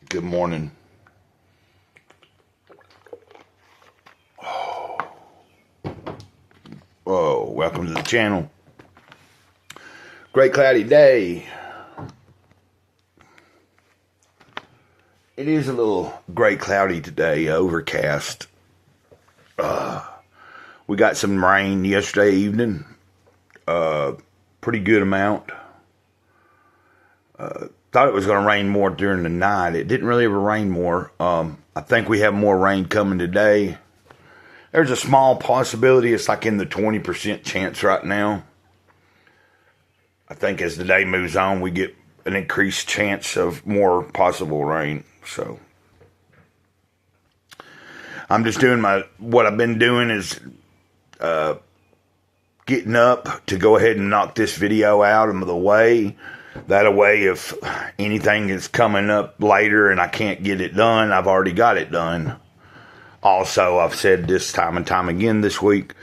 Good morning. Whoa, welcome to the channel. Great cloudy day. It is a little gray cloudy today, overcast. We got some rain yesterday evening. Pretty good amount. Thought it was going to rain more during the night. It didn't really ever rain more. I think we have more rain coming today. There's a small possibility. It's like in the 20% chance right now. I think as the day moves on, we get an increased chance of more possible rain. So I'm just doing what I've been doing is getting up to go ahead and knock this video out of the way. That way, if anything is coming up later and I can't get it done, I've already got it done. Also, I've said this time and time again this week,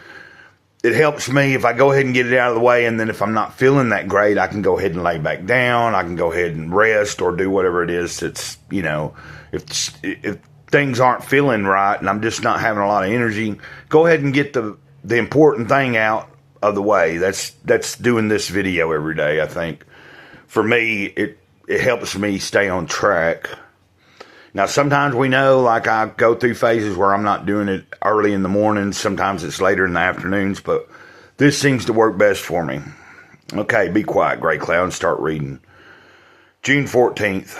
it helps me if I go ahead and get it out of the way, and then if I'm not feeling that great, I can go ahead and lay back down. I can go ahead and rest or do whatever it is that's, if things aren't feeling right and I'm just not having a lot of energy, go ahead and get the important thing out of the way. That's doing this video every day, I think. For me, it helps me stay on track. Now, sometimes we know, like I go through phases where I'm not doing it early in the morning. Sometimes it's later in the afternoons, but this seems to work best for me. Okay, be quiet, Gray Cloud, and start reading. June 14th.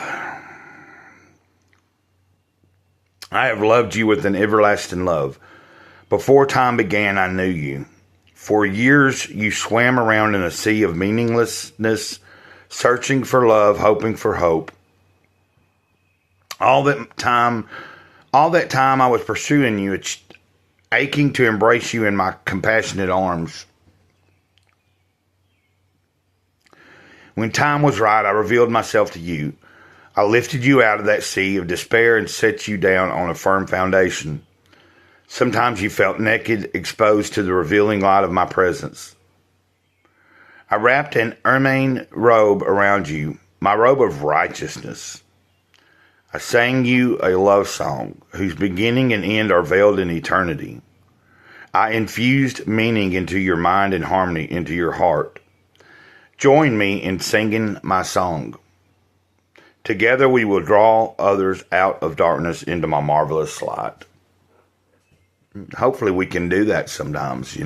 I have loved you with an everlasting love. Before time began, I knew you. For years, you swam around in a sea of meaninglessness, searching for love, hoping for hope. All that time I was pursuing you, aching to embrace you in my compassionate arms. When time was right, I revealed myself to you. I lifted you out of that sea of despair and set you down on a firm foundation. Sometimes you felt naked, exposed to the revealing light of my presence. I wrapped an ermine robe around you, my robe of righteousness. I sang you a love song whose beginning and end are veiled in eternity. I infused meaning into your mind and harmony into your heart. Join me in singing my song. Together we will draw others out of darkness into my marvelous light. Hopefully we can do that sometimes,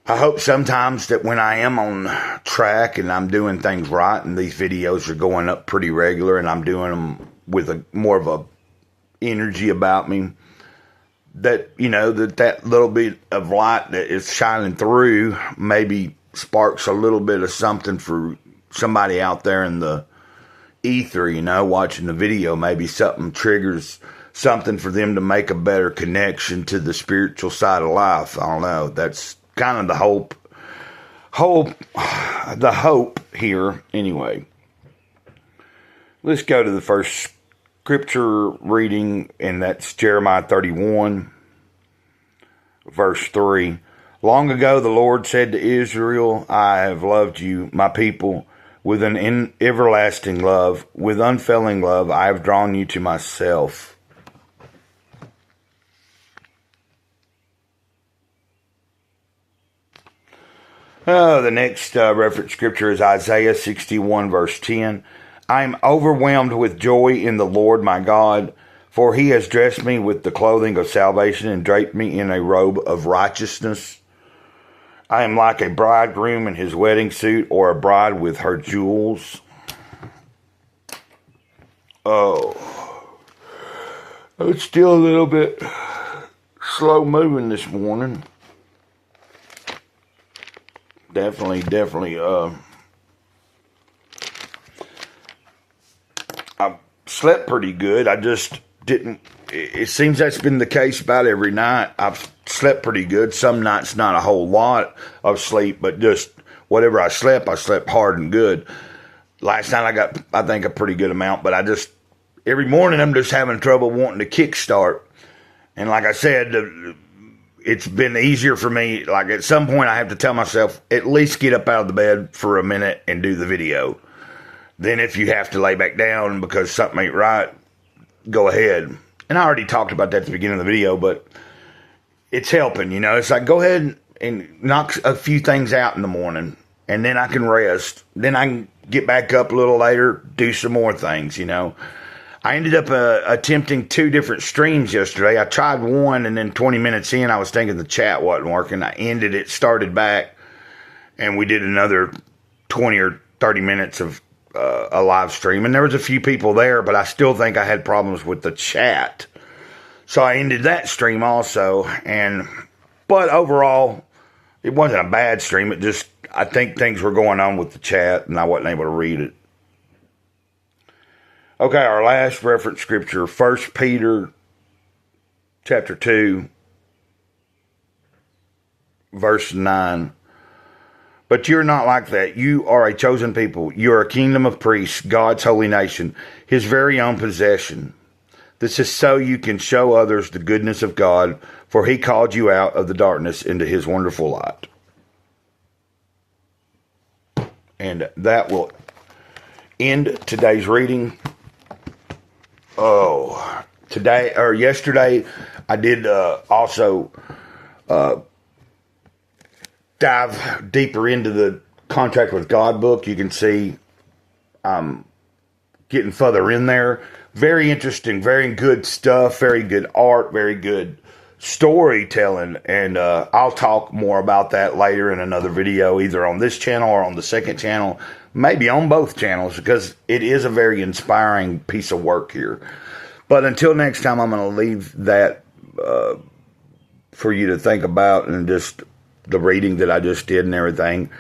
I hope sometimes that when I am on track and I'm doing things right and these videos are going up pretty regular and I'm doing them with more of a energy about me, that, that little bit of light that is shining through maybe sparks a little bit of something for somebody out there in the ether, watching the video. Maybe something triggers something for them to make a better connection to the spiritual side of life. I don't know. That's kind of the hope here. Anyway, let's go to the first scripture reading, and that's Jeremiah 31, verse 3. Long ago, the Lord said to Israel, I have loved you, my people, with an everlasting love. With unfailing love, I have drawn you to myself. The next reference scripture is Isaiah 61, verse 10. I am overwhelmed with joy in the Lord my God, for he has dressed me with the clothing of salvation and draped me in a robe of righteousness. I am like a bridegroom in his wedding suit, or a bride with her jewels. Oh, it's still a little bit slow moving this morning. Definitely, I slept pretty good. I just didn't, it seems that's been the case about every night. I've slept pretty good. Some nights not a whole lot of sleep, but just whatever I slept hard and good. Last night I got, I think, a pretty good amount, but every morning I'm just having trouble wanting to kickstart. And like I said, it's been easier for me. Like at some point I have to tell myself, at least get up out of the bed for a minute and do the video. Then if you have to lay back down because something ain't right, go ahead. And I already talked about that at the beginning of the video, but it's helping, you know. It's like, go ahead and knock a few things out in the morning, and then I can rest. Then I can get back up a little later, do some more things, you know. I ended up attempting 2 different streams yesterday. I tried one, and then 20 minutes in, I was thinking the chat wasn't working. I ended it, started back, and we did another 20 or 30 minutes of a live stream. And there was a few people there, but I still think I had problems with the chat. So I ended that stream also. But overall, it wasn't a bad stream. It just, I think things were going on with the chat, and I wasn't able to read it. Okay, our last reference scripture, 1 Peter chapter 2, verse 9. But you're not like that. You are a chosen people. You are a kingdom of priests, God's holy nation, his very own possession. This is so you can show others the goodness of God, for he called you out of the darkness into his wonderful light. And that will end today's reading. Oh, yesterday I did also dive deeper into the Contract with God book. You can see I'm getting further in there. Very interesting, very good stuff, very good art, very good storytelling. And I'll talk more about that later in another video, either on this channel or on the second channel. Maybe on both channels, because it is a very inspiring piece of work here. But until next time, I'm going to leave that for you to think about, and just the reading that I just did and everything.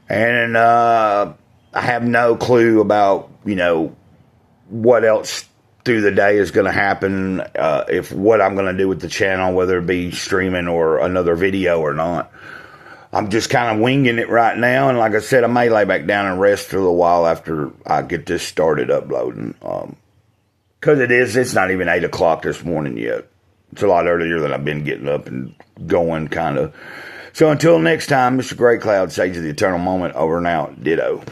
And I have no clue about, you know, what else through the day is going to happen, if what I'm going to do with the channel, whether it be streaming or another video or not. I'm just kind of winging it right now, and like I said, I may lay back down and rest for a little while after I get this started uploading. Because it's not even 8 o'clock this morning yet. It's a lot earlier than I've been getting up and going, kind of. So until next time, Mr. Great Cloud says the eternal moment, over and out. Ditto.